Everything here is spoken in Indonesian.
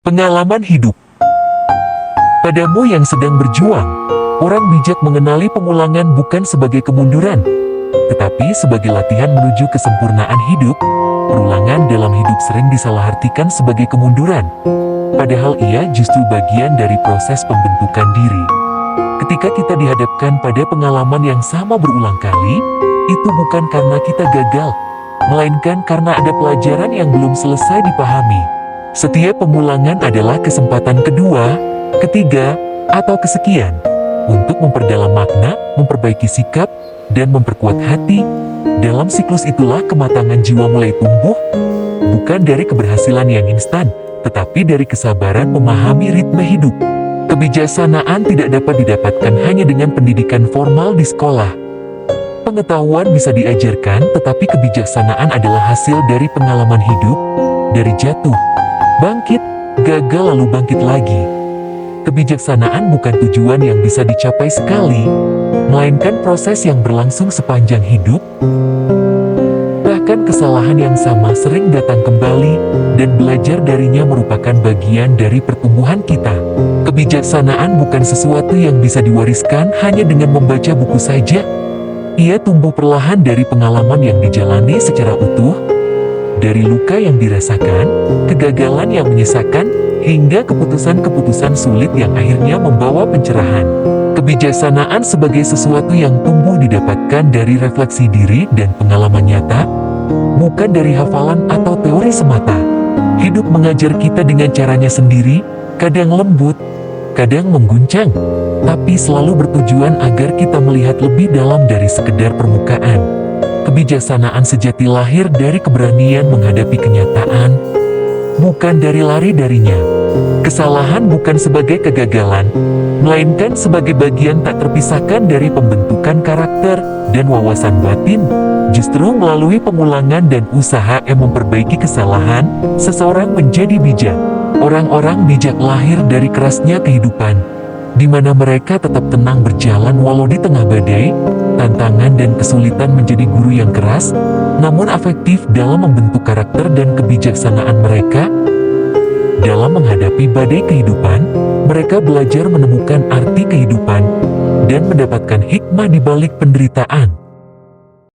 Pengalaman hidup. Padamu yang sedang berjuang, orang bijak mengenali pengulangan bukan sebagai kemunduran, tetapi sebagai latihan menuju kesempurnaan hidup. Perulangan dalam hidup sering disalahartikan sebagai kemunduran, padahal ia justru bagian dari proses pembentukan diri. Ketika kita dihadapkan pada pengalaman yang sama berulang kali, itu bukan karena kita gagal, melainkan karena ada pelajaran yang belum selesai dipahami. Setiap pemulangan adalah kesempatan kedua, ketiga, atau kesekian untuk memperdalam makna, memperbaiki sikap, dan memperkuat hati. Dalam siklus itulah kematangan jiwa mulai tumbuh, bukan dari keberhasilan yang instan, tetapi dari kesabaran memahami ritme hidup. Kebijaksanaan tidak dapat didapatkan hanya dengan pendidikan formal di sekolah. Pengetahuan bisa diajarkan, tetapi kebijaksanaan adalah hasil dari pengalaman hidup, dari jatuh, bangkit, gagal lalu bangkit lagi. Kebijaksanaan bukan tujuan yang bisa dicapai sekali, melainkan proses yang berlangsung sepanjang hidup. Bahkan kesalahan yang sama sering datang kembali, dan belajar darinya merupakan bagian dari pertumbuhan kita. Kebijaksanaan bukan sesuatu yang bisa diwariskan hanya dengan membaca buku saja. Ia tumbuh perlahan dari pengalaman yang dijalani secara utuh, dari luka yang dirasakan, kegagalan yang menyisakan, hingga keputusan-keputusan sulit yang akhirnya membawa pencerahan. Kebijaksanaan sebagai sesuatu yang tumbuh didapatkan dari refleksi diri dan pengalaman nyata, bukan dari hafalan atau teori semata. Hidup mengajar kita dengan caranya sendiri, kadang lembut, kadang mengguncang, tapi selalu bertujuan agar kita melihat lebih dalam dari sekedar permukaan. Kebijaksanaan sejati lahir dari keberanian menghadapi kenyataan, bukan dari lari darinya. Kesalahan bukan sebagai kegagalan, melainkan sebagai bagian tak terpisahkan dari pembentukan karakter dan wawasan batin. Justru melalui pengulangan dan usaha yang memperbaiki kesalahan, seseorang menjadi bijak. Orang-orang bijak lahir dari kerasnya kehidupan, di mana mereka tetap tenang berjalan walau di tengah badai, tantangan dan kesulitan menjadi guru yang keras, namun afektif dalam membentuk karakter dan kebijaksanaan mereka. Dalam menghadapi badai kehidupan, mereka belajar menemukan arti kehidupan dan mendapatkan hikmah di balik penderitaan.